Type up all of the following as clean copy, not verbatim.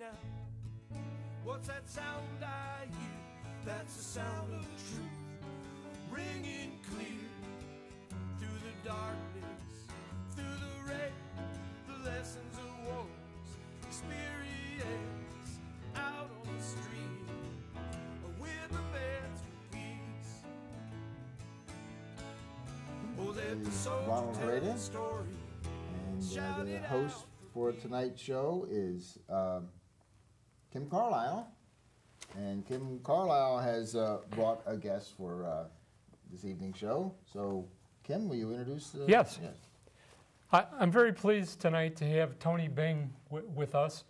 sound. What's that sound I hear? That's the sound of truth, ringing clear through the darkness, through the rain, the lessons of wars, experience out on the street, with the beds for peace. Oh, let the soul tell the story. And the host for tonight's show is Kim Carlisle. And Kim Carlisle has brought a guest for this evening's show. So, Kim, will you introduce? Yes. I'm very pleased tonight to have Tony Bing with us.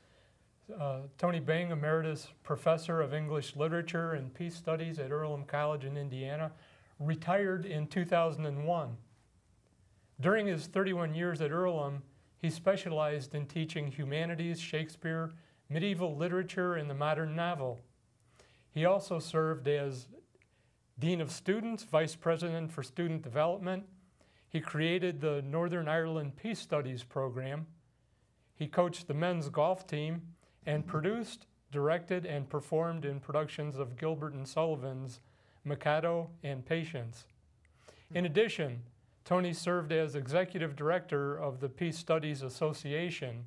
Tony Bing, Emeritus Professor of English Literature and Peace Studies at Earlham College in Indiana, retired in 2001. During his 31 years at Earlham, he specialized in teaching humanities, Shakespeare, medieval literature, and the modern novel. He also served as Dean of Students, Vice President for Student Development. He created the Northern Ireland Peace Studies program. He coached the men's golf team and produced, directed, and performed in productions of Gilbert and Sullivan's Mikado and Patience. In addition, Tony served as Executive Director of the Peace Studies Association,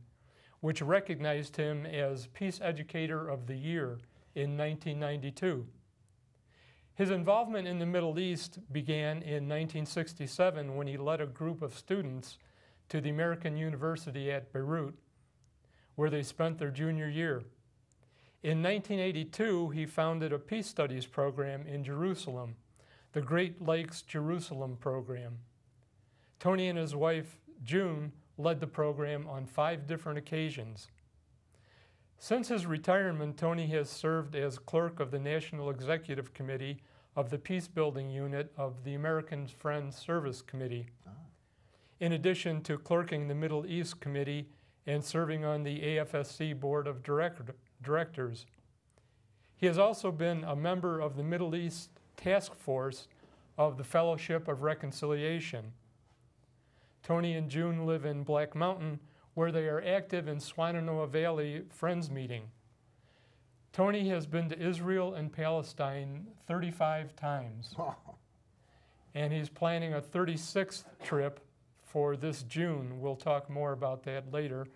which recognized him as Peace Educator of the Year in 1992. His involvement in the Middle East began in 1967 when he led a group of students to the American University at Beirut, where they spent their junior year. In 1982, he founded a Peace Studies program in Jerusalem, the Great Lakes Jerusalem program. Tony and his wife, June, led the program on 5 different occasions. Since his retirement, Tony has served as clerk of the National Executive Committee of the Peace Building Unit of the American Friends Service Committee, in addition to clerking the Middle East Committee and serving on the AFSC Board of Directors. He has also been a member of the Middle East Task Force of the Fellowship of Reconciliation. Tony and June live in Black Mountain, where they are active in Swannanoa Valley Friends Meeting. Tony has been to Israel and Palestine 35 times. And he's planning a 36th trip for this June. We'll talk more about that later.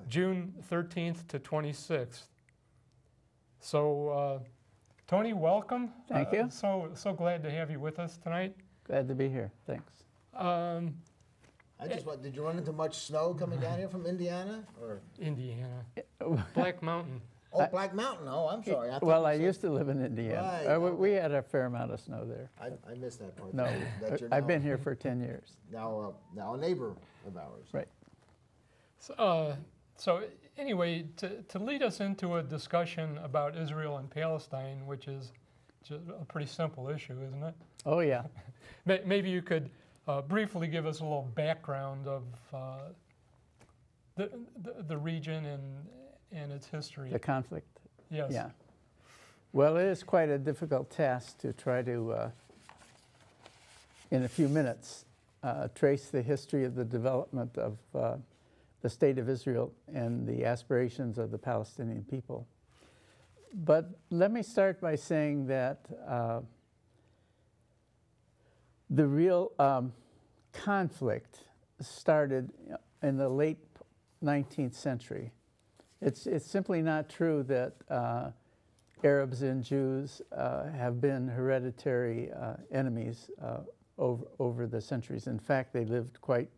June 13th to 26th. So, Tony, welcome. Thank you. So glad to have you with us tonight. Glad to be here. Thanks. Did you run into much snow coming down here from Indiana? Or? Indiana. Black Mountain. Oh, Black Mountain. Oh, I'm sorry. I used to live in Indiana. Right. We had a fair amount of snow there. I missed that part. No, I've been here for 10 years. Now a neighbor of ours. Right. So anyway, to lead us into a discussion about Israel and Palestine, which is just a pretty simple issue, isn't it? Oh, yeah. Maybe you could briefly give us a little background of the region and its history. The conflict. Yes. Yeah. Well, it is quite a difficult task to try to, in a few minutes, trace the history of the development of the State of Israel and the aspirations of the Palestinian people. But let me start by saying that the real conflict started in the late 19th century. It's simply not true that Arabs and Jews have been hereditary enemies over the centuries. In fact, they lived quite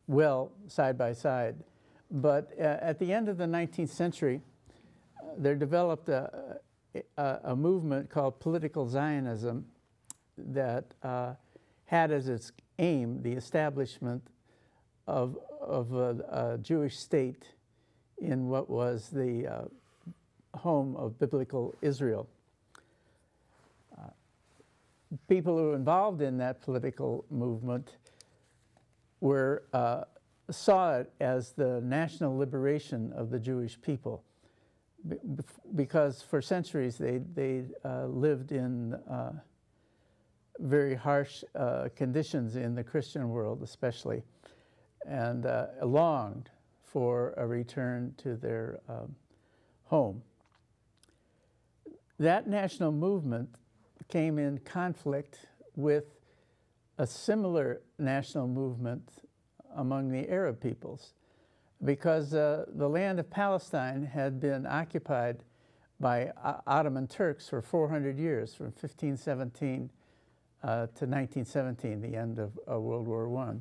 well side by side. But at the end of the 19th century, there developed a movement called political Zionism that had as its aim the establishment of a Jewish state in what was the home of biblical Israel. People who were involved in that political movement saw it as the national liberation of the Jewish people, because for centuries they lived in very harsh conditions in the Christian world especially, and longed for a return to their home. That national movement came in conflict with a similar national movement among the Arab peoples, because the land of Palestine had been occupied by Ottoman Turks for 400 years, from 1517 to 1917, the end of World War I.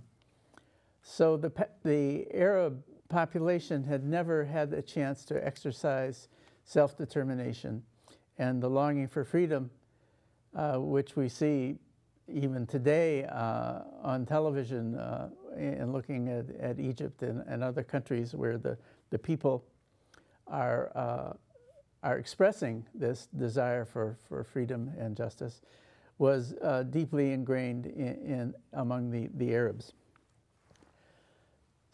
So the Arab population had never had a chance to exercise self-determination, and the longing for freedom, which we see even today on television and looking at Egypt and other countries where the people are expressing this desire for freedom and justice, was deeply ingrained among the Arabs.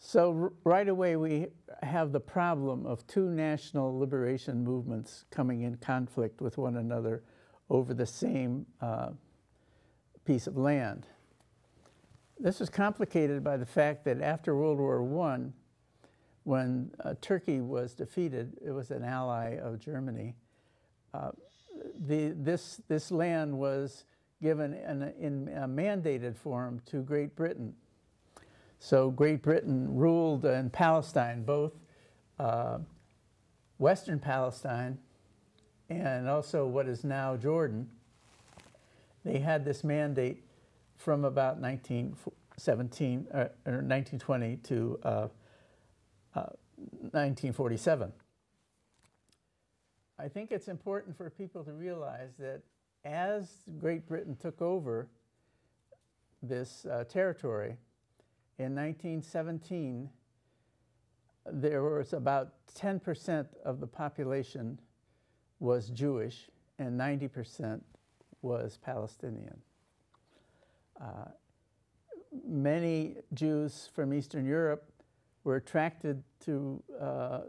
So right away we have the problem of two national liberation movements coming in conflict with one another over the same piece of land. This was complicated by the fact that after World War I, when Turkey was defeated, it was an ally of Germany, this land was given in a mandated form to Great Britain. So Great Britain ruled in Palestine, both Western Palestine and also what is now Jordan. They had this mandate from about 1917 or 1920 to 1947. I think it's important for people to realize that as Great Britain took over this territory, in 1917, there was about 10% of the population was Jewish and 90% was Palestinian. Many Jews from Eastern Europe were attracted to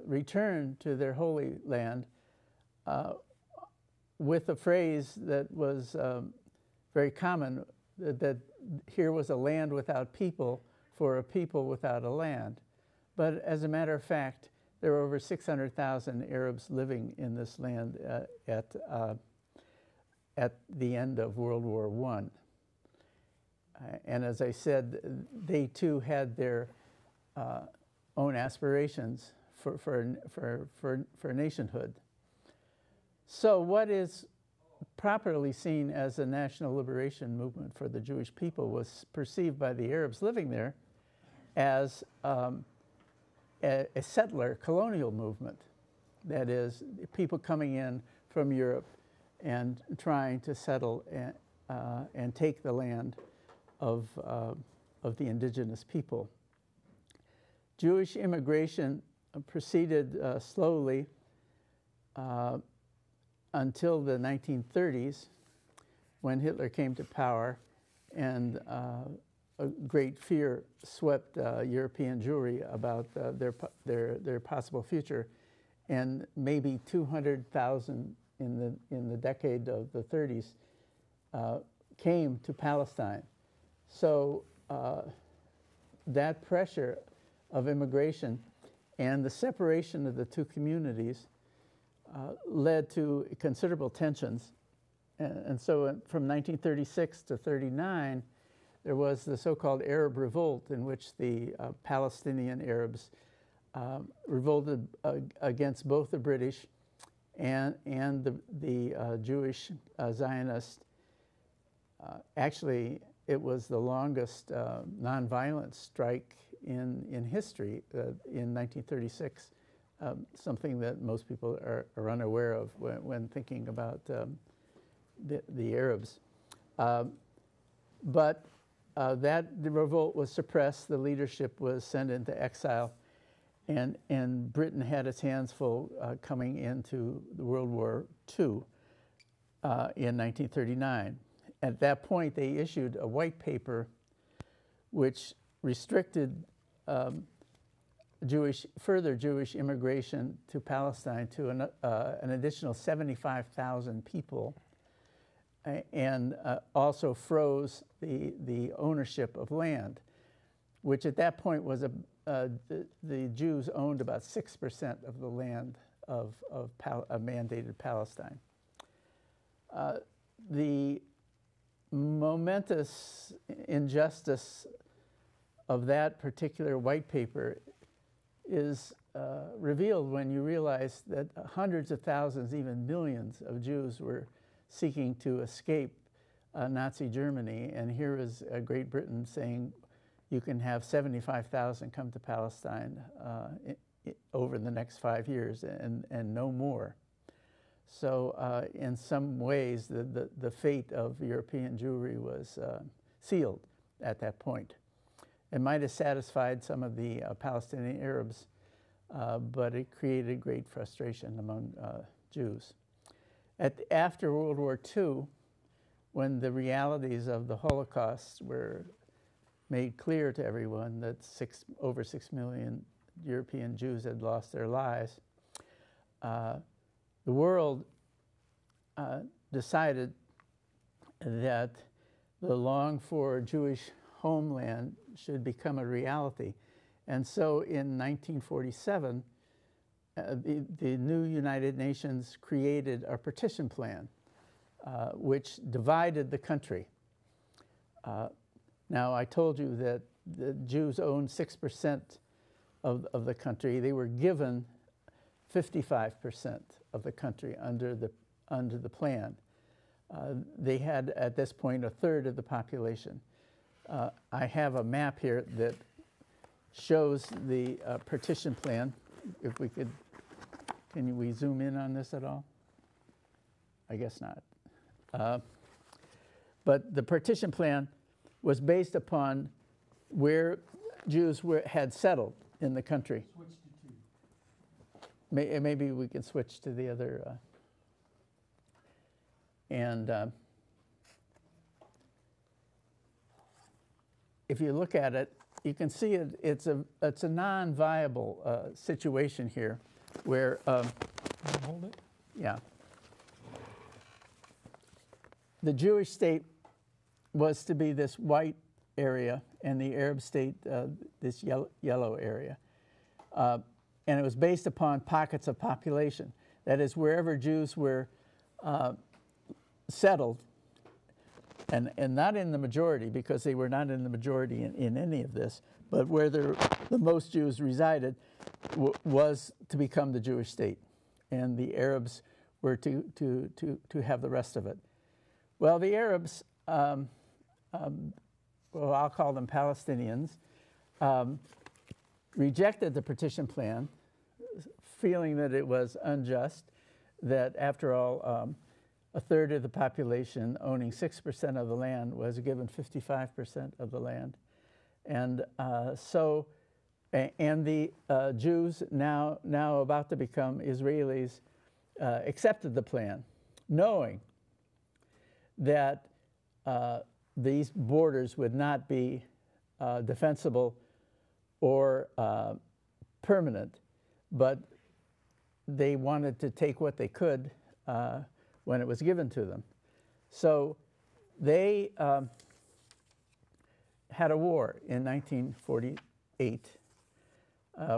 return to their Holy Land with a phrase that was very common, that here was a land without people for a people without a land. But as a matter of fact, there were over 600,000 Arabs living in this land at the end of World War I. And as I said, they too had their own aspirations for nationhood. So what is properly seen as a national liberation movement for the Jewish people was perceived by the Arabs living there as a settler colonial movement. That is, people coming in from Europe and trying to settle and take the land of the indigenous people. Jewish immigration proceeded slowly until the 1930s, when Hitler came to power, and a great fear swept European Jewry about their possible future, and maybe 200,000 in the decade of the 30s came to Palestine. So that pressure of immigration and the separation of the two communities led to considerable tensions. And so from 1936 to 39, there was the so-called Arab Revolt, in which the Palestinian Arabs revolted against both the British and the Jewish Zionists. Actually, it was the longest nonviolent strike in history in 1936, something that most people are unaware of when thinking about the Arabs. But the revolt was suppressed, the leadership was sent into exile, and Britain had its hands full coming into World War II in 1939. At that point, they issued a white paper which restricted further Jewish immigration to Palestine to an additional 75,000 people, and also froze the ownership of land, which at that point was the Jews owned about 6% of the land of mandated Palestine. The momentous injustice of that particular white paper is revealed when you realize that hundreds of thousands, even millions of Jews were seeking to escape Nazi Germany. And here is Great Britain saying you can have 75,000 come to Palestine over the next 5 years and no more. So in some ways, the fate of European Jewry was sealed at that point. It might have satisfied some of the Palestinian Arabs, but it created great frustration among Jews. After World War II, when the realities of the Holocaust were made clear to everyone that over 6 million European Jews had lost their lives, the world decided that the longed-for Jewish homeland should become a reality. And so in 1947, the new United Nations created a partition plan, which divided the country. Now, I told you that the Jews owned 6% of the country. They were given 55% of the country under the plan. They had, at this point, a third of the population. I have a map here that shows the partition plan. If we could, can we zoom in on this at all? I guess not. But the partition plan was based upon where Jews had settled in the country. Switch to 2. Maybe we can switch to the other. If you look at it, you can see it's a non-viable situation here, where Hold it. yeah, the Jewish state was to be this white area, and the Arab state this yellow area, and it was based upon pockets of population. That is, wherever Jews were settled, and not in the majority, because they were not in the majority in any of this, but where the most Jews resided was to become the Jewish state, and the Arabs were to have the rest of it. Well, the Arabs, well, I'll call them Palestinians, rejected the partition plan, feeling that it was unjust, that after all, a third of the population owning 6% of the land was given 55% of the land. And and the Jews, now about to become Israelis, accepted the plan, knowing that these borders would not be defensible or permanent, but they wanted to take what they could when it was given to them. So they had a war in 1948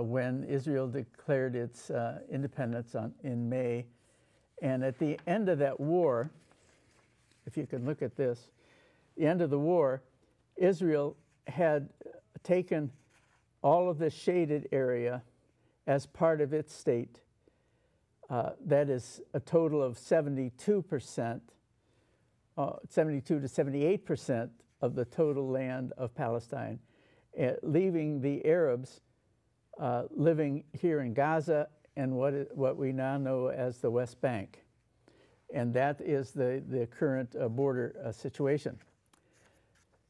when Israel declared its independence in May. And at the end of that war, if you can look at this, the end of the war, Israel had taken all of this shaded area as part of its state. That is a total of 72% to 78% of the total land of Palestine, leaving the Arabs living here in Gaza and what we now know as the West Bank. And that is the current border situation.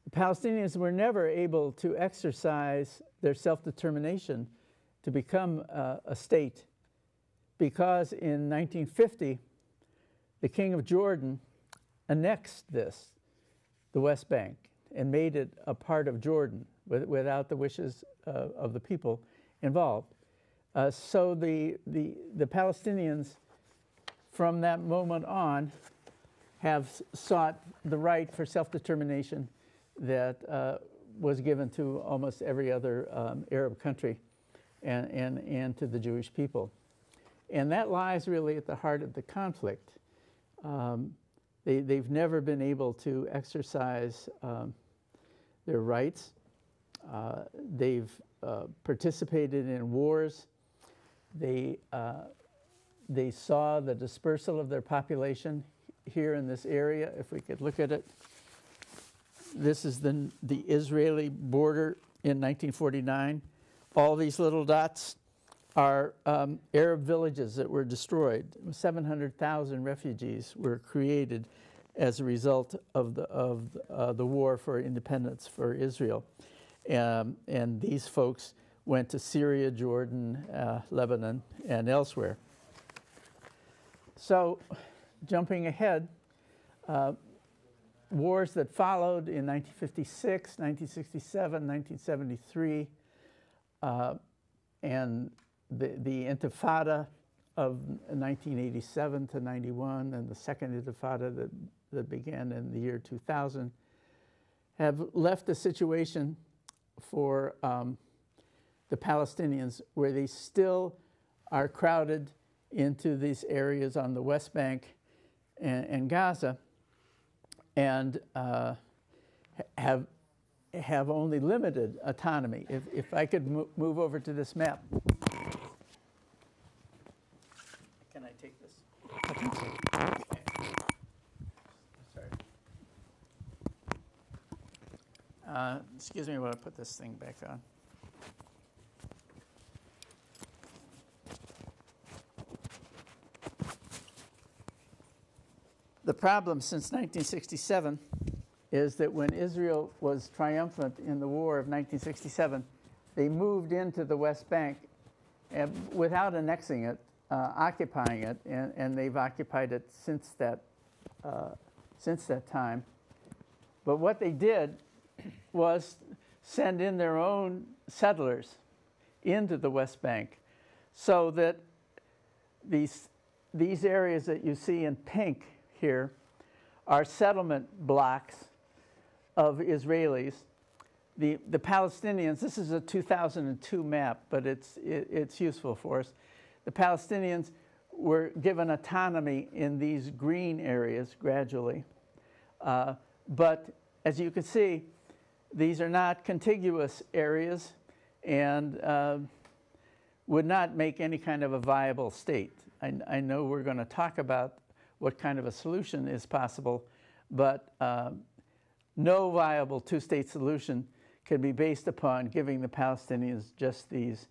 The Palestinians were never able to exercise their self-determination to become a state, because in 1950, the king of Jordan annexed the West Bank, and made it a part of Jordan without the wishes of the people involved. So the Palestinians, from that moment on, have sought the right for self-determination that was given to almost every other Arab country and to the Jewish people. And that lies really at the heart of the conflict. They've never been able to exercise their rights. They've participated in wars. They saw the dispersal of their population here in this area. If we could look at it, this is the Israeli border in 1949. All these little dots are Arab villages that were destroyed. 700,000 refugees were created as a result of the war for independence for Israel. And these folks went to Syria, Jordan, Lebanon, and elsewhere. So, jumping ahead, wars that followed in 1956, 1967, 1973, and the Intifada of 1987 to 91, and the second Intifada that began in the year 2000, have left a situation for the Palestinians where they still are crowded into these areas on the West Bank and Gaza, and have only limited autonomy. If I could move over to this map. Can I take this? Okay. Sorry. Excuse me while I put this thing back on. The problem since 1967 is that when Israel was triumphant in the war of 1967, they moved into the West Bank without annexing it, occupying it, and they've occupied it since that time. But what they did was send in their own settlers into the West Bank, so that these areas that you see in pink here are settlement blocks of Israelis. The Palestinians, this is a 2002 map, but it's useful for us. The Palestinians were given autonomy in these green areas gradually. But as you can see, these are not contiguous areas and would not make any kind of a viable state. I know we're going to talk about what kind of a solution is possible, but no viable two-state solution can be based upon giving the Palestinians just these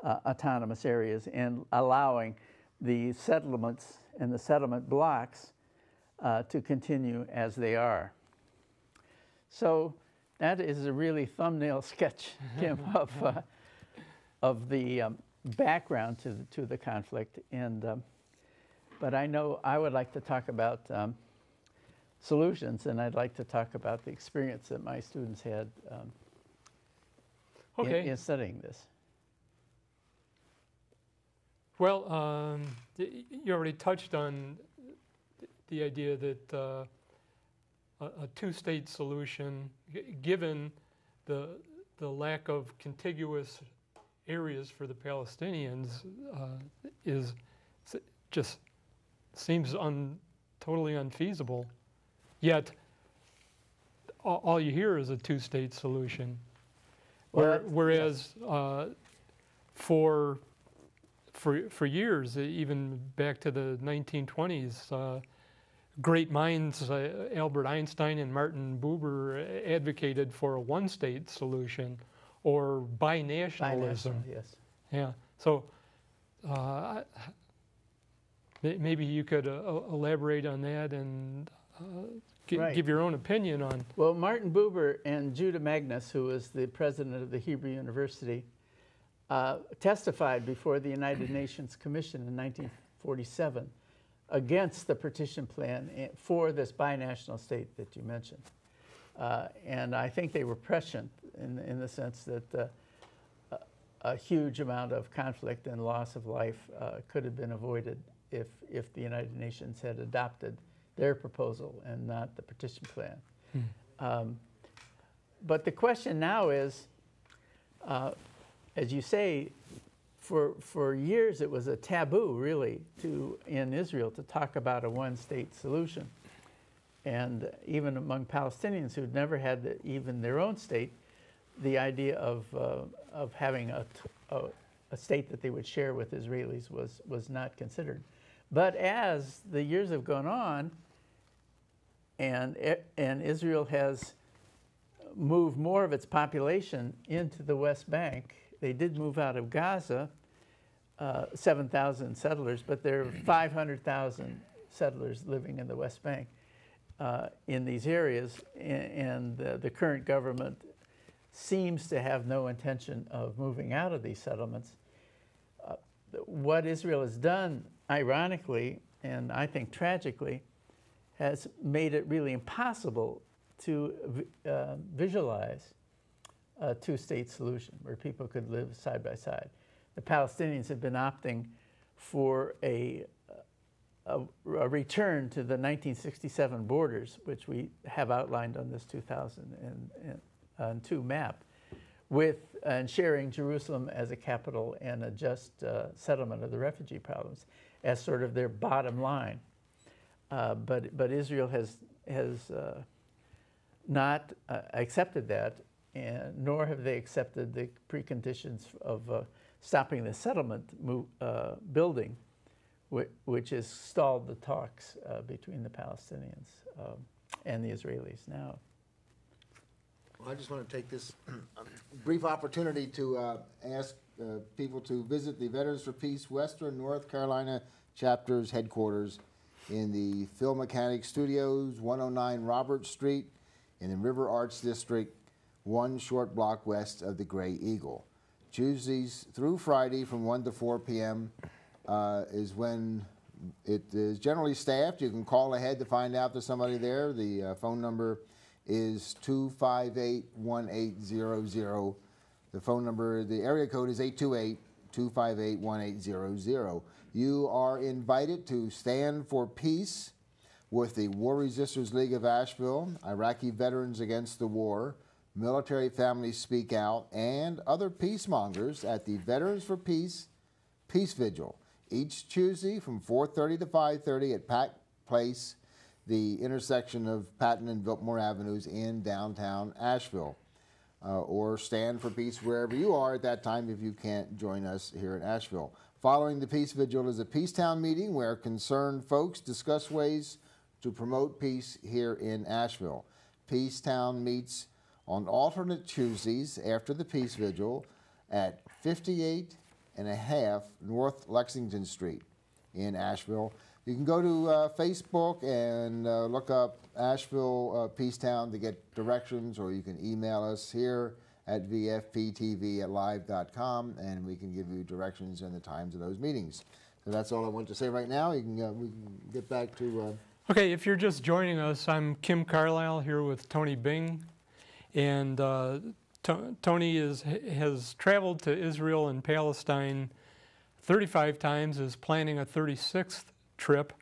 autonomous areas and allowing the settlements and the settlement blocks to continue as they are. So that is a really thumbnail sketch, Kim, of the background to the conflict. And but I know I would like to talk about solutions, and I'd like to talk about the experience that my students had in studying this. Well, you already touched on the idea that a two-state solution, given the lack of contiguous areas for the Palestinians, is just seems totally unfeasible. Yet, all you hear is a two-state solution. Whereas for years, even back to the 1920s, great minds, Albert Einstein and Martin Buber, advocated for a one-state solution or binationalism. Yes. Yeah. So maybe you could elaborate on that and give your own opinion on. Well, Martin Buber and Judah Magnus, who was the president of the Hebrew University, testified before the United Nations Commission in 1947 against the partition plan for this binational state that you mentioned. And I think they were prescient in the sense that a huge amount of conflict and loss of life could have been avoided if the United Nations had adopted their proposal and not the partition plan. But the question now is, as you say, for years it was a taboo, really, in Israel to talk about a one-state solution. And even among Palestinians who'd never had even their own state, the idea of having a state that they would share with Israelis was not considered. But as the years have gone on, and Israel has moved more of its population into the West Bank, they did move out of Gaza, 7,000 settlers, but there are 500,000 settlers living in the West Bank in these areas, and the current government seems to have no intention of moving out of these settlements. What Israel has done, ironically, and I think tragically, has made it really impossible to visualize a two-state solution where people could live side by side. The Palestinians have been opting for a return to the 1967 borders, which we have outlined on this 2002 map, and sharing Jerusalem as a capital and a just settlement of the refugee problems as sort of their bottom line. But Israel has not accepted that, and nor have they accepted the preconditions of stopping the settlement building, which has stalled the talks between the Palestinians and the Israelis now. Well, I just want to take this brief opportunity to ask people to visit the Veterans for Peace Western North Carolina chapter's headquarters in the Phil Mechanic Studios, 109 Robert Street in the River Arts District, one short block west of the Gray Eagle. Tuesdays through Friday from 1 to 4 p.m. Is when it is generally staffed. You can call ahead to find out there's somebody there. The phone number is 258-1800. The phone number, the area code is 828-258-1800. You are invited to stand for peace with the War Resisters League of Asheville, Iraqi Veterans Against the War, Military Families Speak Out, and other peacemongers at the Veterans for Peace Peace Vigil, each Tuesday from 4:30 to 5:30 at Pack Place, the intersection of Patton and Biltmore Avenues in downtown Asheville. Or stand for peace wherever you are at that time if you can't join us here in Asheville. Following the Peace Vigil is a Peacetown meeting where concerned folks discuss ways to promote peace here in Asheville. Peacetown meets on alternate Tuesdays after the Peace Vigil at 58.5 North Lexington Street in Asheville. You can go to Facebook and look up Asheville Peacetown to get directions, or you can email us here at VFP-TV@live.com, and we can give you directions and the times of those meetings. So that's all I want to say right now. We can get back to... Okay, if you're just joining us, I'm Kim Carlisle here with Tony Bing. And Tony has traveled to Israel and Palestine 35 times, is planning a 36th trip.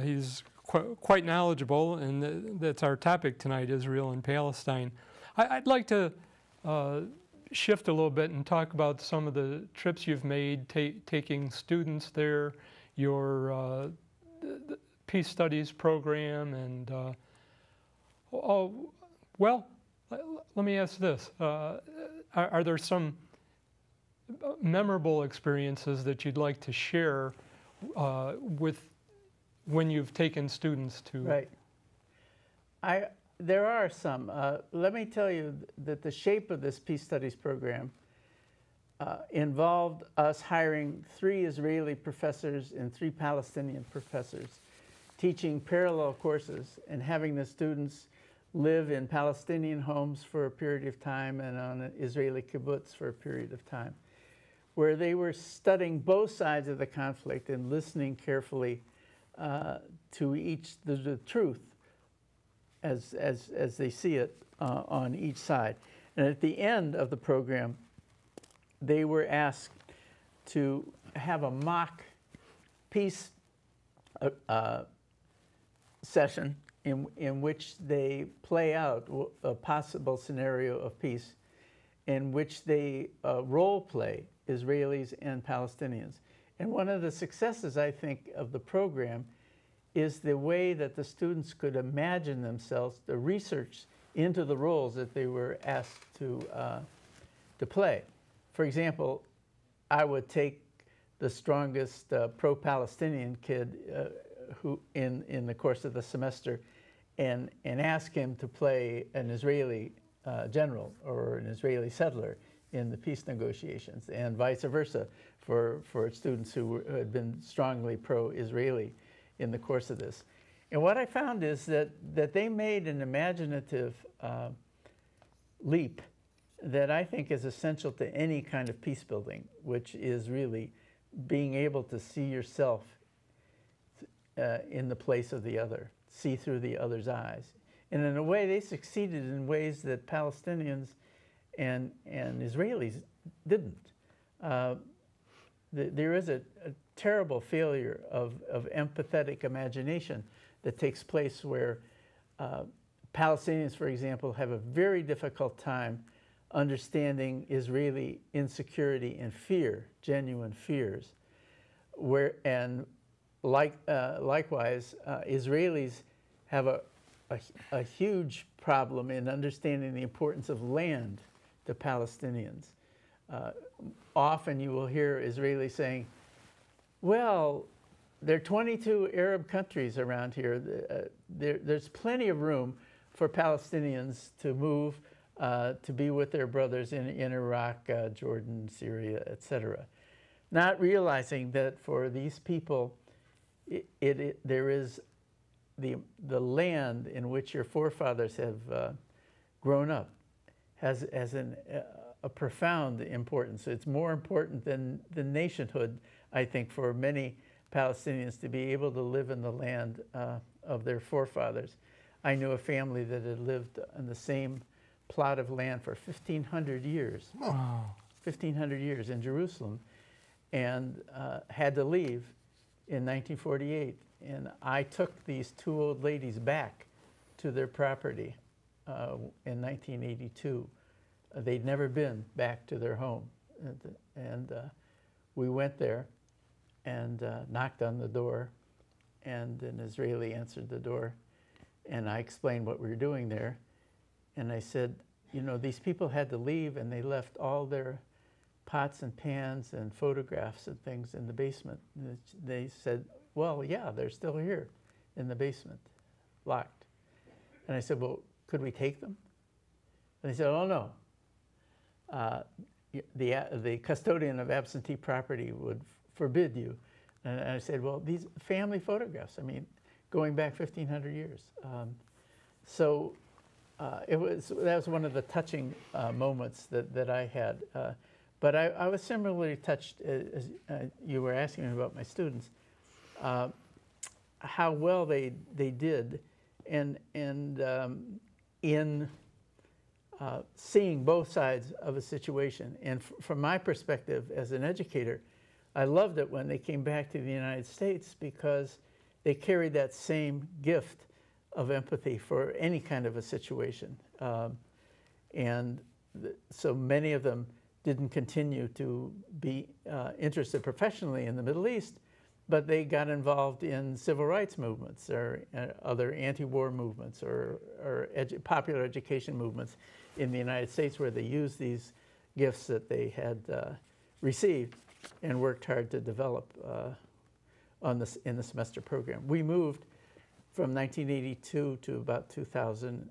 He's quite knowledgeable, and that's our topic tonight, Israel and Palestine. I'd like to shift a little bit and talk about some of the trips you've made, taking students there, your the Peace Studies program, and well, let me ask this. Are there some memorable experiences that you'd like to share with when you've taken students to? Right. There are some. Let me tell you that the shape of this Peace Studies program involved us hiring 3 Israeli professors and 3 Palestinian professors, teaching parallel courses and having the students live in Palestinian homes for a period of time and on an Israeli kibbutz for a period of time, where they were studying both sides of the conflict and listening carefully to the truth as they see it on each side. And at the end of the program, they were asked to have a mock peace session in which they play out a possible scenario of peace, in which they role play Israelis and Palestinians. And one of the successes, I think, of the program is the way that the students could imagine themselves, the research into the roles that they were asked to play. For example, I would take the strongest pro-Palestinian kid who in the course of the semester and ask him to play an Israeli general or an Israeli settler in the peace negotiations, and vice versa for students who had been strongly pro-Israeli in the course of this. And what I found is that they made an imaginative leap that I think is essential to any kind of peace building, which is really being able to see yourself in the place of the other, see through the other's eyes. And in a way, they succeeded in ways that Palestinians and Israelis didn't. There is a terrible failure of empathetic imagination that takes place where Palestinians, for example, have a very difficult time understanding Israeli insecurity and fear, genuine fears. Likewise, Israelis have a huge problem in understanding the importance of land to Palestinians. Often you will hear Israelis saying, well, there are 22 Arab countries around here. There's plenty of room for Palestinians to move to be with their brothers in Iraq, Jordan, Syria, etc. Not realizing that for these people, there is the land in which your forefathers have grown up has a profound importance. It's more important than nationhood, I think, for many Palestinians to be able to live in the land of their forefathers. I knew a family that had lived on the same plot of land for 1,500 years. Wow. 1,500 years in Jerusalem, and had to leave in 1948. And I took these two old ladies back to their property in 1982. They'd never been back to their home. And we went there and knocked on the door, and an Israeli answered the door. And I explained what we were doing there. And I said, you know, these people had to leave, and they left all their pots and pans and photographs and things in the basement. And they said, well, yeah, they're still here in the basement, locked. And I said, well, could we take them? And they said, oh, no. The custodian of absentee property would forbid you. And I said, well, these family photographs, I mean, going back 1,500 years. That was one of the touching moments that I had. But I was similarly touched, as you were asking me about my students, how well they did, and in seeing both sides of a situation. And from my perspective as an educator, I loved it when they came back to the United States, because they carried that same gift of empathy for any kind of a situation. So many of them didn't continue to be interested professionally in the Middle East, but they got involved in civil rights movements or other anti-war movements or popular education movements in the United States, where they used these gifts that they had received and worked hard to develop in the semester program. We moved from 1982 to about 2000,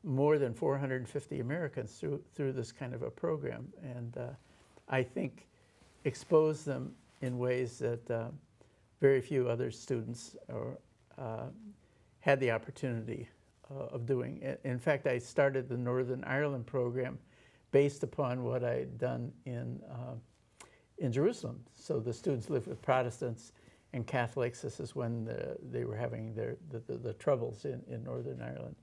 more than 450 Americans through this kind of a program, and I think exposed them in ways that very few other students had the opportunity of doing. In fact, I started the Northern Ireland program based upon what I'd done in Jerusalem. So the students lived with Protestants and Catholics. This is when they were having the troubles in Northern Ireland,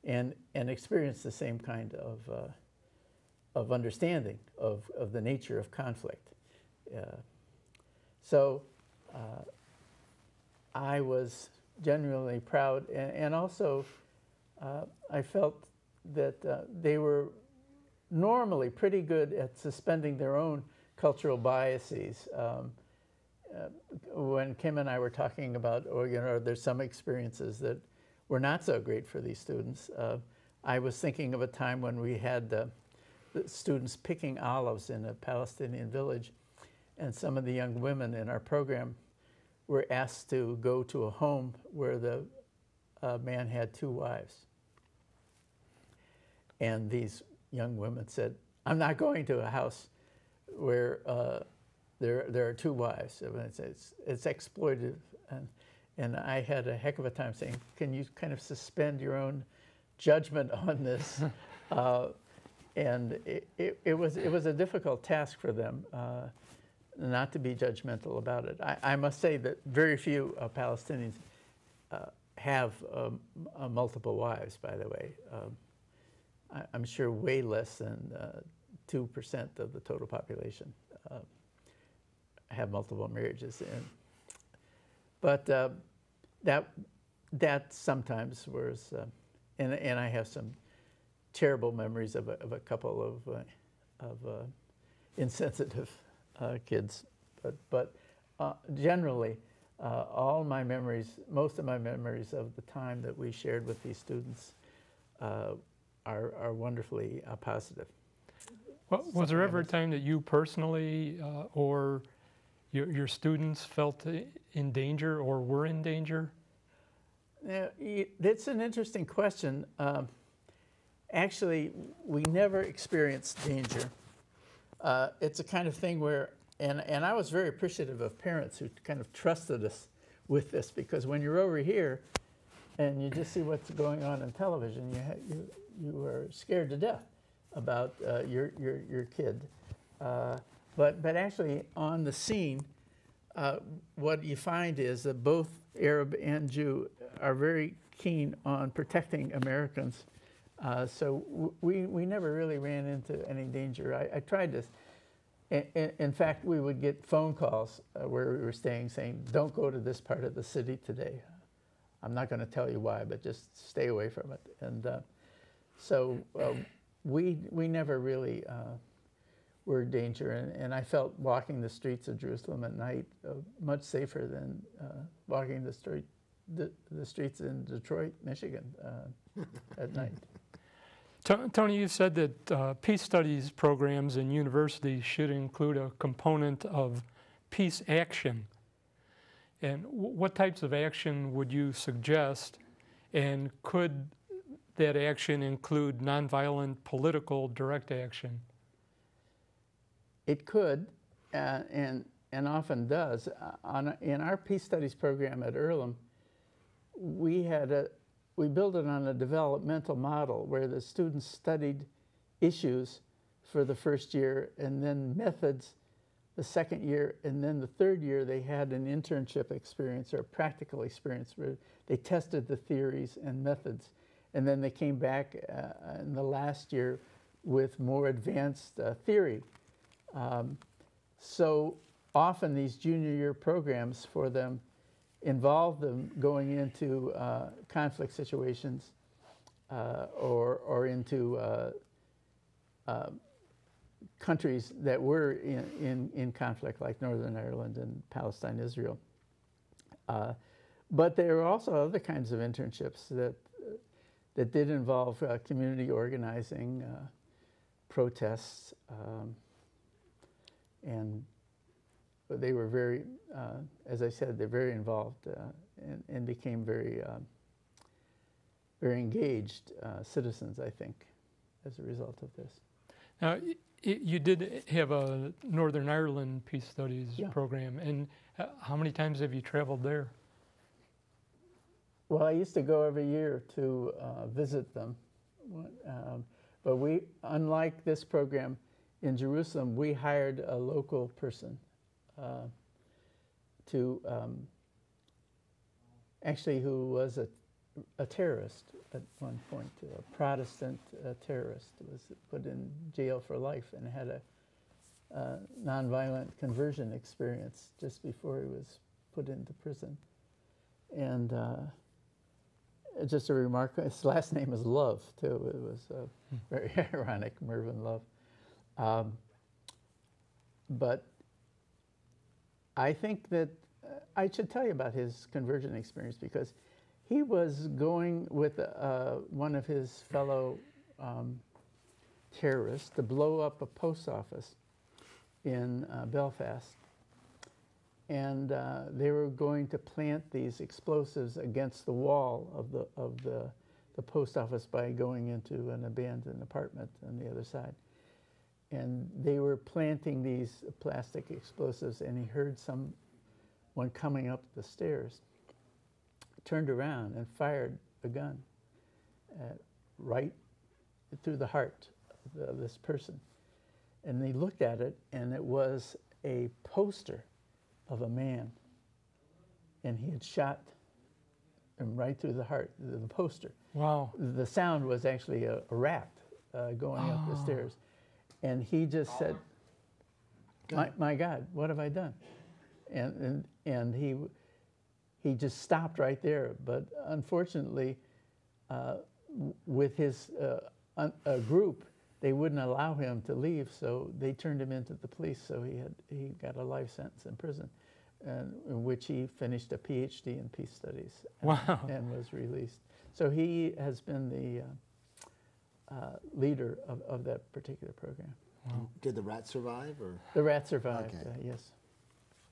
and experienced the same kind of understanding of the nature of conflict. So I was genuinely proud, and also I felt that they were normally pretty good at suspending their own cultural biases. When Kim and I were talking about, there's some experiences that were not so great for these students. I was thinking of a time when we had the students picking olives in a Palestinian village, and some of the young women in our program were asked to go to a home where the man had 2 wives. And these young women said, "I'm not going to a house where there are 2 wives. It's exploitative." And I had a heck of a time saying, "Can you kind of suspend your own judgment on this?" And it was a difficult task for them not to be judgmental about it. I must say that very few Palestinians have multiple wives, by the way. I'm sure way less than 2% of the total population have multiple marriages. But that sometimes was, and I have some terrible memories of a couple of insensitive kids. But generally, all my memories, most of my memories of the time that we shared with these students are wonderfully positive. Well, was there ever a time that you personally or your students felt in danger or were in danger? That's an interesting question. Actually, we never experienced danger. It's a kind of thing where, and I was very appreciative of parents who kind of trusted us with this, because when you're over here and you just see what's going on in television, you are scared to death about your kid. But actually, on the scene, what you find is that both Arab and Jew are very keen on protecting Americans. So we never really ran into any danger. I tried this. In fact, we would get phone calls where we were staying saying, "Don't go to this part of the city today. I'm not going to tell you why, but just stay away from it." And so we never really were in danger. And I felt walking the streets of Jerusalem at night much safer than walking the streets in Detroit, Michigan at night. Tony, you said that peace studies programs in universities should include a component of peace action. And what types of action would you suggest? And could that action include nonviolent political direct action? It could, and often does. In our peace studies program at Earlham, we built it on a developmental model where the students studied issues for the first year, and then methods the second year, and then the third year they had an internship experience or a practical experience where they tested the theories and methods, and then they came back in the last year with more advanced theory. So often these junior year programs for them involve them going into conflict situations or into countries that were in conflict, like Northern Ireland and Palestine, Israel. But there are also other kinds of internships that did involve community organizing, protests, and they were very, as I said, they're very involved and became very, very engaged citizens, I think, as a result of this. Now, you did have a Northern Ireland Peace Studies program, and how many times have you traveled there? Well, I used to go every year to visit them, but we, unlike this program in Jerusalem, we hired a local person to actually who was a terrorist at one point, a Protestant terrorist, was put in jail for life and had a nonviolent conversion experience just before he was put into prison. And just a remark, his last name is Love, too. It was very ironic, Mervyn Love. But I think that I should tell you about his conversion experience, because he was going with one of his fellow terrorists to blow up a post office in Belfast. And they were going to plant these explosives against the wall of the post office by going into an abandoned apartment on the other side. And they were planting these plastic explosives, and he heard someone coming up the stairs, turned around and fired a gun right through the heart of this person. And they looked at it, and it was a poster of a man, and he had shot him right through the heart, the poster. Wow. The sound was actually a rat going up the stairs. And he just said, my God, what have I done? And he just stopped right there. But unfortunately, with his group, they wouldn't allow him to leave, so they turned him into the police. So he got a life sentence in prison, in which he finished a PhD in peace studies and was released. So he has been the leader of that particular program. Wow. Did the rat survive? Or? The rat survived, okay. Yes.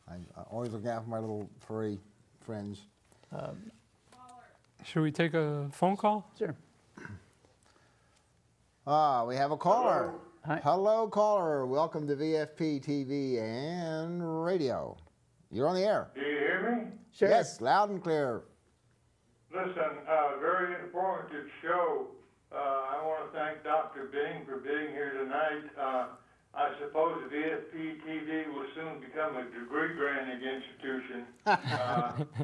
I always look out for my little furry friends. Should we take a phone call? Sure. We have a caller. Hi. Hello, caller. Welcome to VFP-TV and radio. You're on the air. Do you hear me? Sure. Yes, loud and clear. Listen, very informative show. I want to thank Dr. Bing for being here tonight. I suppose VFP-TV will soon become a degree-granting institution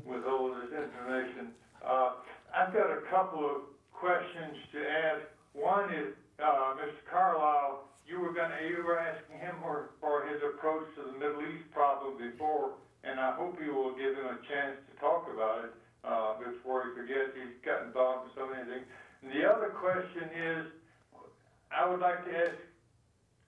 with all this information. I've got a couple of questions to ask. One is, Mr. Carlisle, you were asking him for his approach to the Middle East problem before, and I hope you will give him a chance to talk about it before he forgets. He's got involved in so many things. And the other question is, I would like to ask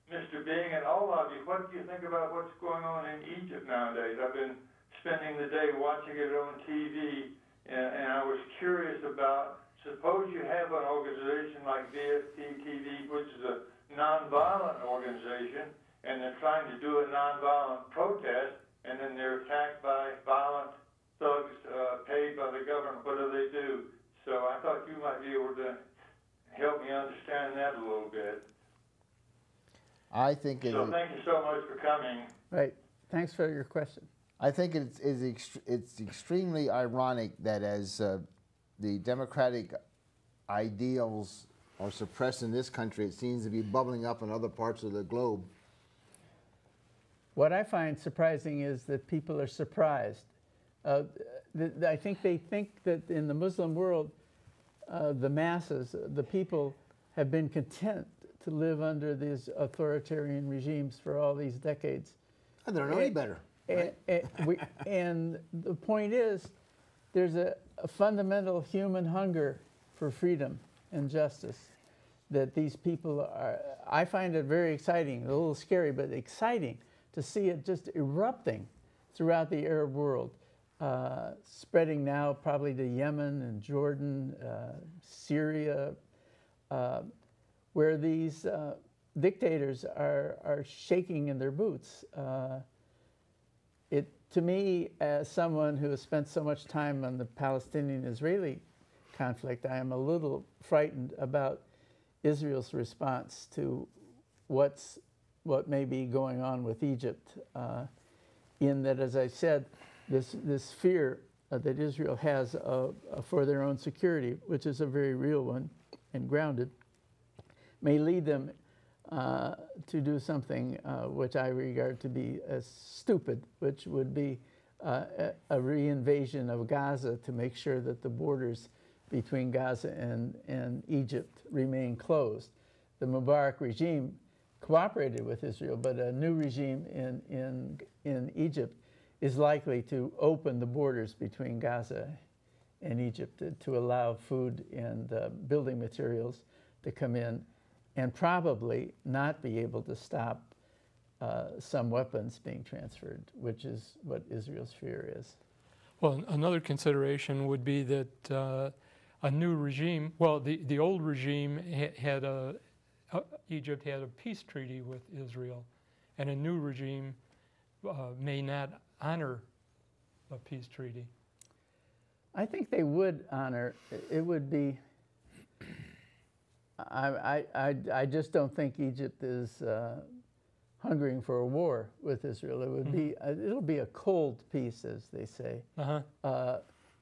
Mr. Bing and all of you, what do you think about what's going on in Egypt nowadays? I've been spending the day watching it on TV, and I was curious about, suppose you have an organization like VFP-TV, which is a nonviolent organization, and they're trying to do a nonviolent protest, and then they're attacked by violent thugs paid by the government. What do they do? So I thought you might be able to help me understand that a little bit. I think it. So thank you so much for coming. Right. Thanks for your question. I think it's extremely ironic that as the democratic ideals are suppressed in this country, it seems to be bubbling up in other parts of the globe. What I find surprising is that people are surprised. I think they think that in the Muslim world, the masses, the people, have been content to live under these authoritarian regimes for all these decades. And they don't know any better. Right? And the point is, there's a fundamental human hunger for freedom and justice that these people are. I find it very exciting, a little scary, but exciting to see it just erupting throughout the Arab world, spreading now probably to Yemen and Jordan, Syria, where these dictators are shaking in their boots. To me, as someone who has spent so much time on the Palestinian-Israeli conflict, I am a little frightened about Israel's response to what may be going on with Egypt, in that, as I said, this fear that Israel has for their own security, which is a very real one and grounded, may lead them to do something which I regard to be as stupid, which would be a re-invasion of Gaza to make sure that the borders between Gaza and Egypt remain closed. The Mubarak regime cooperated with Israel, but a new regime in Egypt is likely to open the borders between Gaza in Egypt to allow food and building materials to come in, and probably not be able to stop some weapons being transferred, which is what Israel's fear is. Well, another consideration would be that a new regime, well, the old regime had Egypt had a peace treaty with Israel, and a new regime may not honor a peace treaty. I think they would honor. It would be. I just don't think Egypt is hungering for a war with Israel. It would be. It'll be a cold peace, as they say.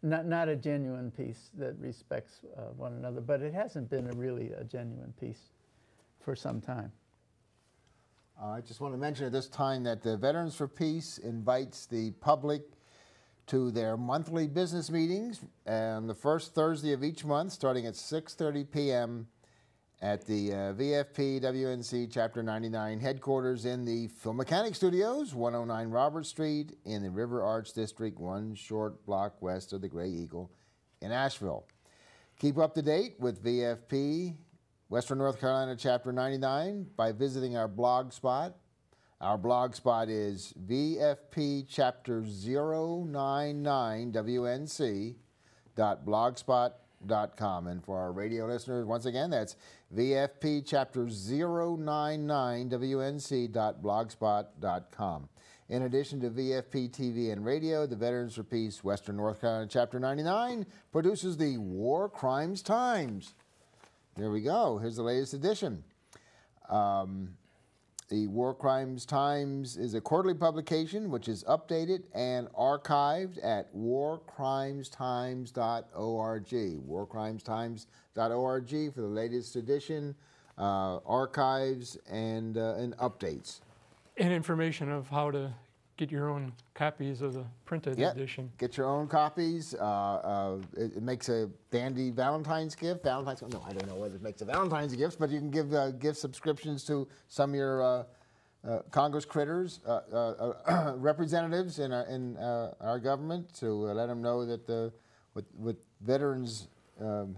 Not a genuine peace that respects one another. But it hasn't been really a genuine peace for some time. I just want to mention at this time that the Veterans for Peace invites the public to their monthly business meetings on the first Thursday of each month, starting at 6:30 p.m. at the VFP-WNC Chapter 99 headquarters in the Film Mechanic Studios, 109 Robert Street in the River Arch District, one short block west of the Gray Eagle in Asheville. Keep up to date with VFP Western North Carolina Chapter 99 by visiting our blog spot. Our blog spot is VFP-Chapter099WNC.blogspot.com. And for our radio listeners, once again, that's VFP-Chapter099WNC.blogspot.com. In addition to VFP-TV and radio, the Veterans for Peace Western North Carolina Chapter 99 produces the War Crimes Times. There we go. Here's the latest edition. The War Crimes Times is a quarterly publication which is updated and archived at warcrimestimes.org. Warcrimestimes.org for the latest edition, archives, and updates. And information of how to get your own copies of the printed edition. Get your own copies. It makes a dandy Valentine's gift. No, I don't know whether it makes a Valentine's gift, but you can give gift subscriptions to some of your Congress critters, representatives in our government, to let them know that what veterans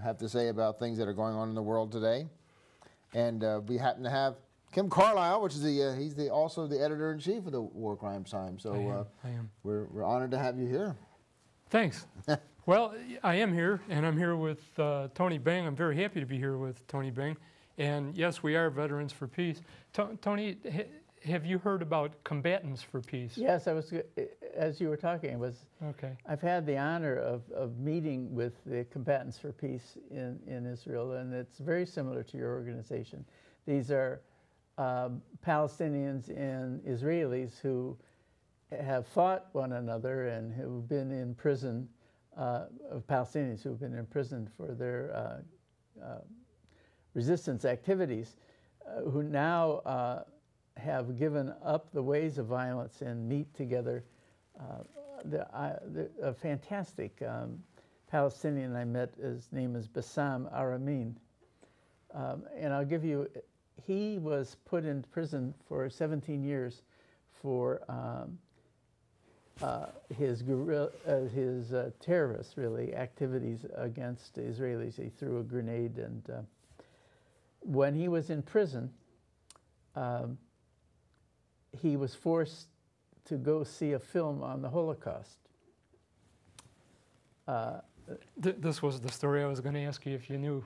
have to say about things that are going on in the world today. And we happen to have Kim Carlisle, which is he's also the editor-in-chief of the War Crimes Times. So I am. We're honored to have you here. Thanks. Well, I am here, and I'm here with Tony Bing. I'm very happy to be here with Tony Bing. And yes, we are Veterans for Peace. Tony, have you heard about Combatants for Peace? Yes, as you were talking, okay. I've had the honor of meeting with the Combatants for Peace in Israel, and it's very similar to your organization. These are Palestinians and Israelis who have fought one another and who've been in prison, Palestinians who've been imprisoned for their resistance activities, who now have given up the ways of violence and meet together. A fantastic Palestinian I met, his name is Bassam Aramin. And I'll give you, he was put in prison for 17 years for his terrorist, really, activities against the Israelis. He threw a grenade, and when he was in prison, he was forced to go see a film on the Holocaust. This was the story I was going to ask you if you knew.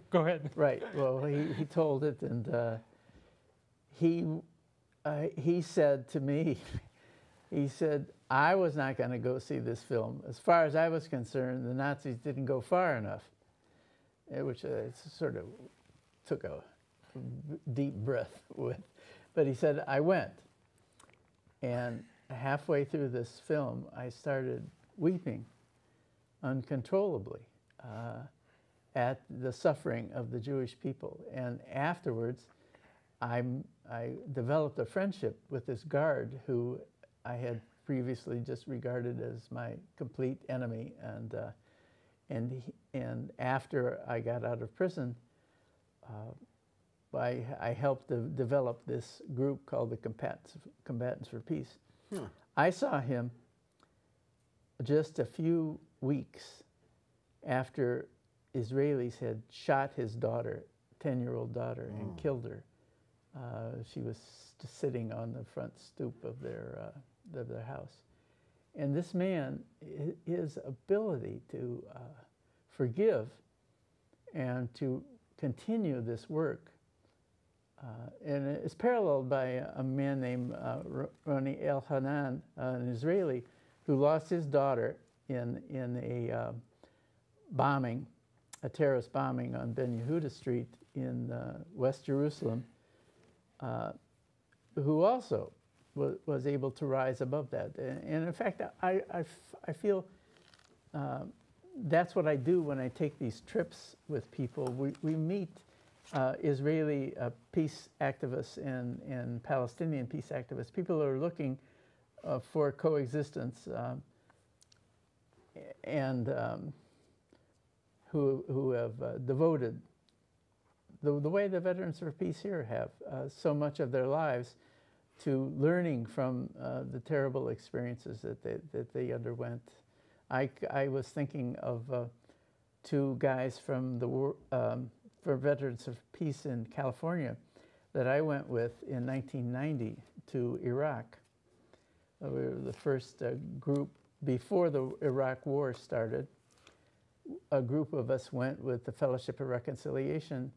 Go ahead. Right. Well, he told it, and he said to me, he said, I was not going to go see this film. As far as I was concerned, the Nazis didn't go far enough, which sort of took a deep breath with. But he said, I went. And halfway through this film, I started weeping uncontrollably at the suffering of the Jewish people. And afterwards, I developed a friendship with this guard who I had previously just regarded as my complete enemy. And after I got out of prison, I helped develop this group called the Combatants for Peace. I saw him just a few weeks after Israelis had shot his daughter, 10-year-old daughter, and killed her. She was sitting on the front stoop of their house. And this man, his ability to forgive and to continue this work, and it's paralleled by a man named Roni El-Hanan, an Israeli, who lost his daughter in a bombing, a terrorist bombing on Ben Yehuda Street in West Jerusalem, who also was able to rise above that. And in fact, I feel that's what I do when I take these trips with people. We meet Israeli peace activists and Palestinian peace activists, people who are looking for coexistence and who have devoted, the way the Veterans for Peace here have, so much of their lives to learning from the terrible experiences that they underwent. I was thinking of two guys from the war, for Veterans of Peace in California that I went with in 1990 to Iraq. We were the first group, before the Iraq War started, a group of us went with the Fellowship of Reconciliation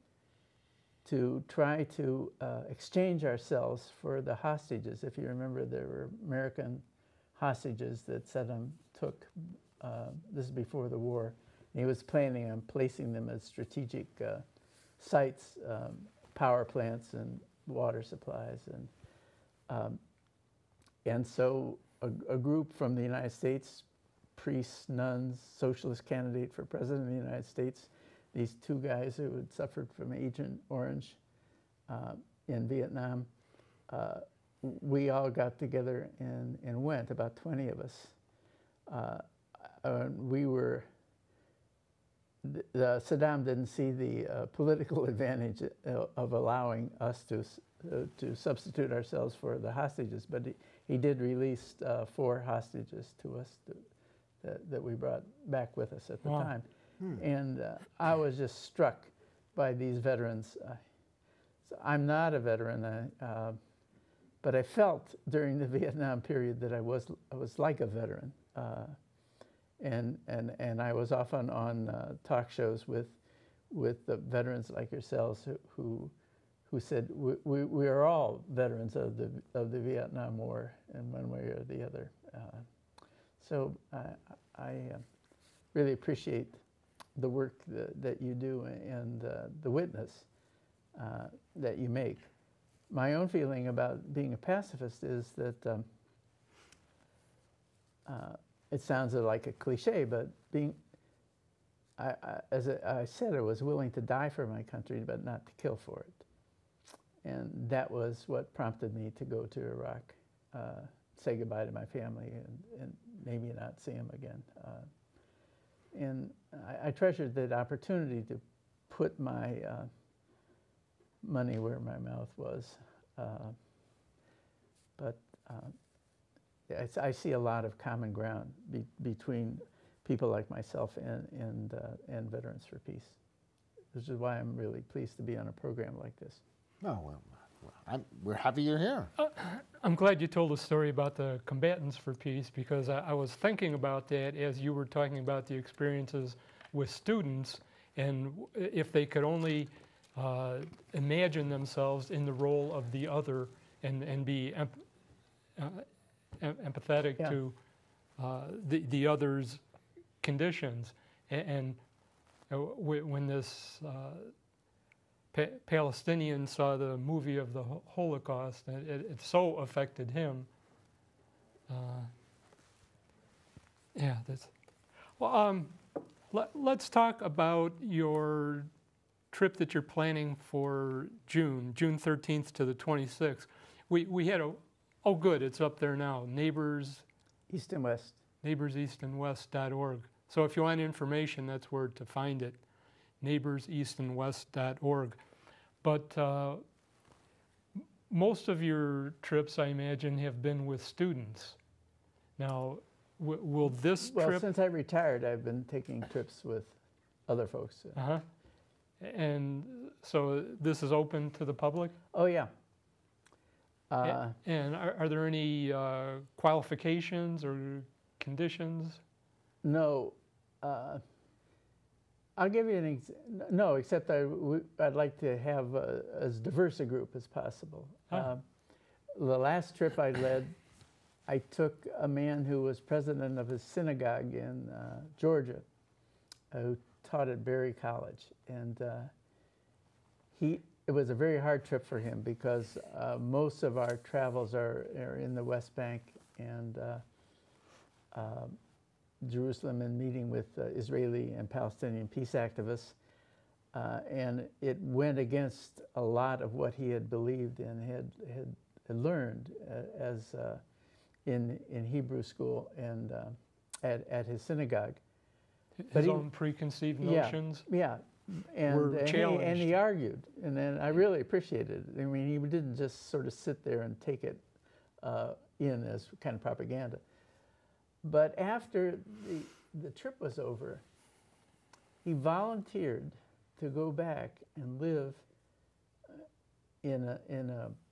to try to exchange ourselves for the hostages. If you remember, there were American hostages that Saddam took. This is before the war. And he was planning on placing them as strategic sites, power plants and water supplies. And so a group from the United States, priests, nuns, socialist candidate for president of the United States, these two guys who had suffered from Agent Orange in Vietnam, we all got together and went, about 20 of us. We were, Saddam didn't see the political advantage of allowing us to substitute ourselves for the hostages, but he did release 4 hostages to us that we brought back with us at the time. And I was just struck by these veterans. So I'm not a veteran, but I felt during the Vietnam period that I was like a veteran. And I was often on talk shows with the veterans like yourselves who said we are all veterans of the Vietnam War in one way or the other. So I really appreciate the work that you do and the witness that you make. My own feeling about being a pacifist is that it sounds like a cliche, but as I said, I was willing to die for my country, but not to kill for it. And that was what prompted me to go to Iraq, say goodbye to my family, and maybe not see them again. And I treasured that opportunity to put my money where my mouth was. But I see a lot of common ground between people like myself and Veterans for Peace, which is why I'm really pleased to be on a program like this. Oh, well, we're happy you're here. I'm glad you told a story about the Combatants for Peace, because I was thinking about that as you were talking about the experiences with students, and if they could only imagine themselves in the role of the other and be empathetic to the other's conditions. And when this Palestinian saw the movie of the Holocaust, it so affected him. Yeah, that's. Well, let's talk about your trip that you're planning for June 13th to the 26th. We had oh good, it's up there now. Neighbors East and West. NeighborsEastandWest.org. So if you want information, that's where to find it. NeighborsEastandWest.org. But most of your trips, I imagine, have been with students. Now, Will this Well, trip? since I retired, I've been taking trips with other folks. Uh-huh. And so this is open to the public? Oh, yeah. And are there any qualifications or conditions? No. I'll give you an no, except I'd like to have as diverse a group as possible. Ah. The last trip I led, I took a man who was president of a synagogue in Georgia, who taught at Berry College, and it was a very hard trip for him because most of our travels are in the West Bank and Jerusalem and meeting with Israeli and Palestinian peace activists, and it went against a lot of what he had believed and had learned as in Hebrew school and at his synagogue. His own preconceived notions? Yeah. And he argued, and then I really appreciated it. I mean, he didn't just sort of sit there and take it in as kind of propaganda. But after the trip was over, he volunteered to go back and live in a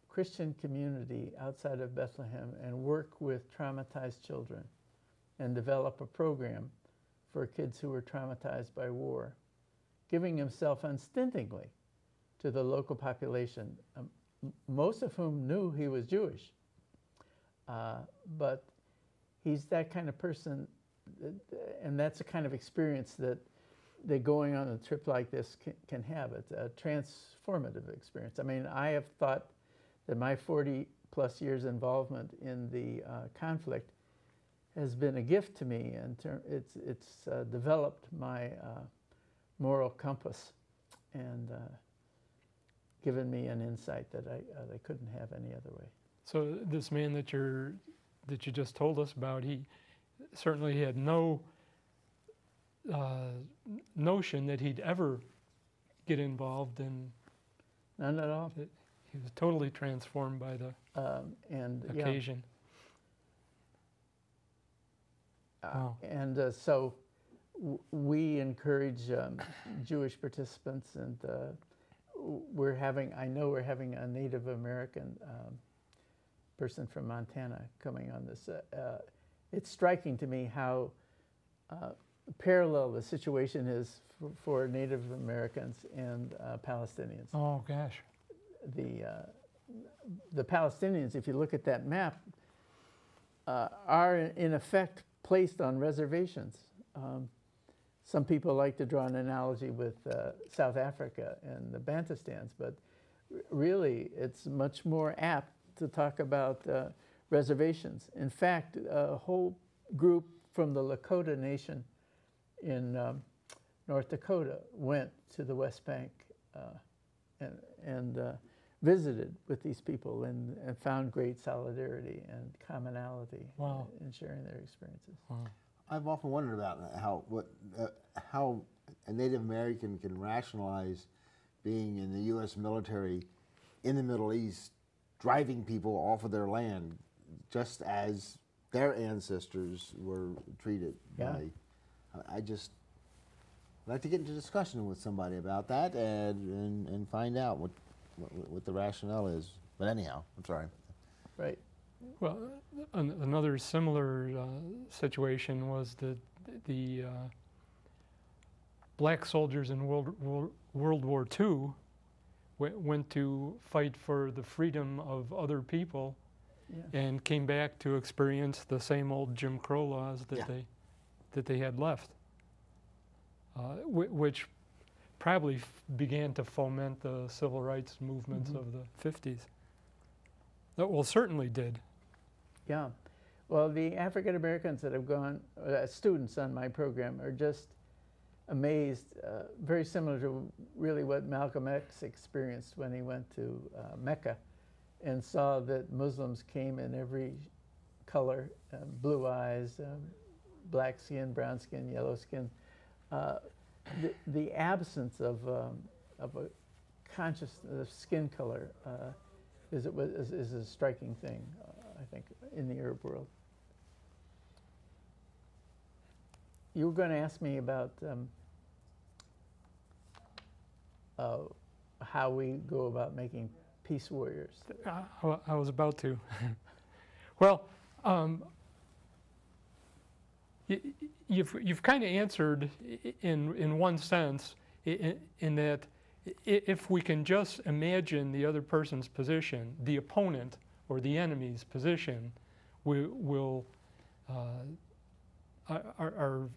Christian community outside of Bethlehem and work with traumatized children and develop a program for kids who were traumatized by war, giving himself unstintingly to the local population, most of whom knew he was Jewish. But he's that kind of person, and that's the kind of experience that going on a trip like this can have. It's a transformative experience. I mean, I have thought that my 40-plus years involvement in the conflict has been a gift to me, and it's developed my moral compass and given me an insight that I couldn't have any other way. So this man that you just told us about, he certainly had no notion that he'd ever get involved in. None at all. He was totally transformed by the occasion. Yeah. Wow. And so we encourage Jewish participants, and I know we're having a Native American person from Montana coming on this. It's striking to me how parallel the situation is for Native Americans and Palestinians. Oh gosh. The Palestinians, if you look at that map, are in effect placed on reservations. Some people like to draw an analogy with South Africa and the Bantustans, but really it's much more apt to talk about reservations. In fact, a whole group from the Lakota Nation in North Dakota went to the West Bank and visited with these people and found great solidarity and commonality. Wow. In sharing their experiences. Wow. I've often wondered about how a Native American can rationalize being in the U.S. military in the Middle East, driving people off of their land, just as their ancestors were treated. Yeah. I'd like to get into discussion with somebody about that and find out what the rationale is. But anyhow, I'm sorry. Right. Well, another similar situation was the black soldiers in World War II went to fight for the freedom of other people, yeah, and came back to experience the same old Jim Crow laws that they had left, which probably began to foment the civil rights movements of the 50s. Well, certainly did. Yeah. Well, the African Americans that have gone, students on my program, are just amazed, very similar to really what Malcolm X experienced when he went to Mecca and saw that Muslims came in every color, blue eyes, black skin, brown skin, yellow skin. The absence of a conscious skin color is a striking thing, I think, in the Arab world. you were going to ask me about how we go about making peace warriors. I was about to. Well, you've kind of answered in one sense, in that if we can just imagine the other person's position, the opponent or the enemy's position, our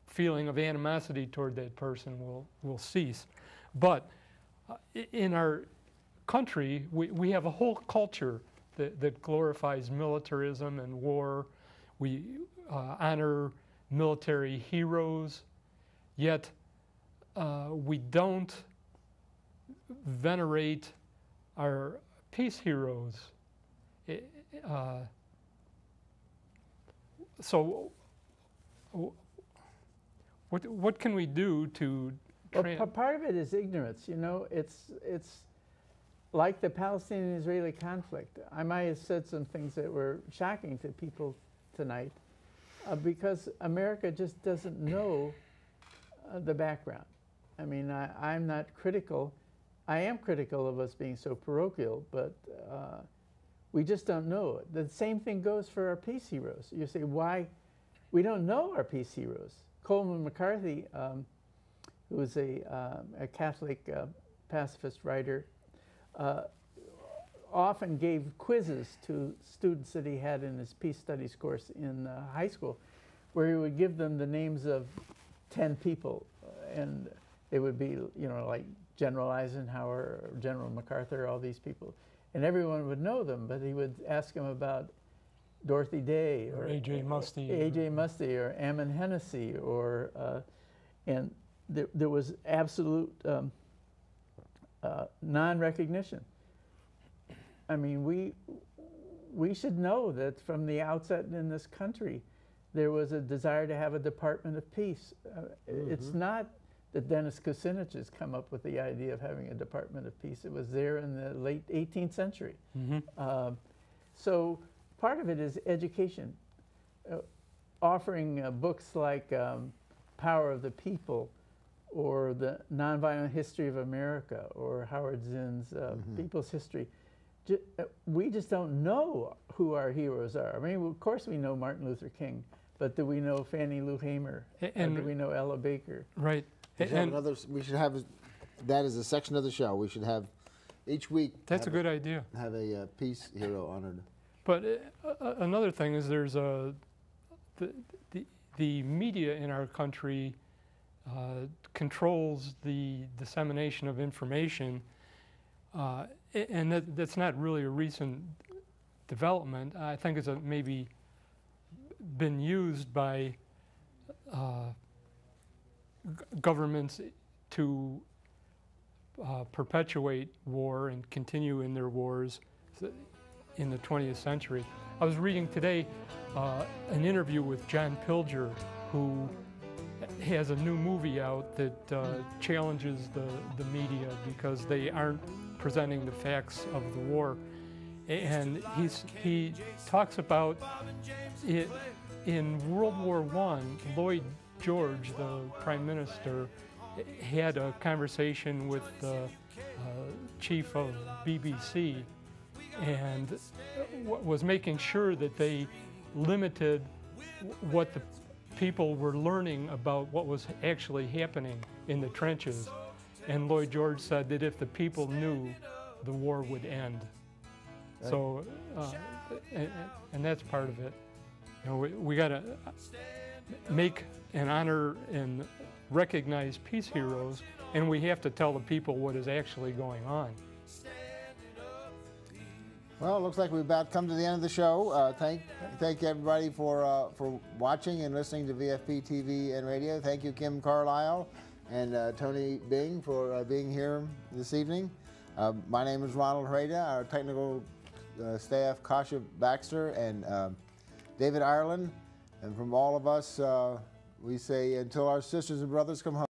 feeling of animosity toward that person will cease. But in our country, we have a whole culture that glorifies militarism and war. We honor military heroes, yet we don't venerate our peace heroes. So what can we do to well, part of it is ignorance. You know, it's like the Palestinian-Israeli conflict. I might have said some things that were shocking to people tonight because America just doesn't know the background. I mean, I'm not critical. I am critical of us being so parochial, but we just don't know it. The same thing goes for our peace heroes. You say, why? We don't know our peace heroes. Coleman McCarthy, who was a Catholic pacifist writer, often gave quizzes to students that he had in his peace studies course in high school, where he would give them the names of 10 people, and they would be, you know, like General Eisenhower, or General MacArthur, all these people, and everyone would know them. But he would ask them about Dorothy Day, or A.J. Musty, or Ammon Hennessy, or and there was absolute non-recognition. I mean, we should know that from the outset in this country, there was a desire to have a Department of Peace. It's not that Dennis Kucinich has come up with the idea of having a Department of Peace. It was there in the late 18th century. So part of it is education. Offering books like Power of the People, or the Nonviolent History of America, or Howard Zinn's People's History. We just don't know who our heroes are. I mean, of course we know Martin Luther King, but do we know Fannie Lou Hamer? And do we know Ella Baker? Right. We should have that as a section of the show. We should have each week. That's a good idea. Have a peace hero honored. But another thing is there's the media in our country controls the dissemination of information, and that's not really a recent development. I think it's maybe been used by governments to perpetuate war and continue in their wars in the 20th century. I was reading today an interview with John Pilger, who has a new movie out that challenges the media because they aren't presenting the facts of the war. And he talks about it in World War I. Lloyd George, the Prime Minister, had a conversation with the chief of BBC and was making sure that they limited what the people were learning about what was actually happening in the trenches. And Lloyd George said that if the people knew, the war would end. Right. So, and that's part of it. You know, we got to make and honor and recognize peace heroes, and we have to tell the people what is actually going on. Well, it looks like we've about come to the end of the show. Thank everybody for watching and listening to VFP TV and radio. Thank you, Kim Carlisle and Tony Bing, for being here this evening. My name is Ronald Hrada. Our technical staff, Kasha Baxter and David Ireland. And from all of us, we say until our sisters and brothers come home.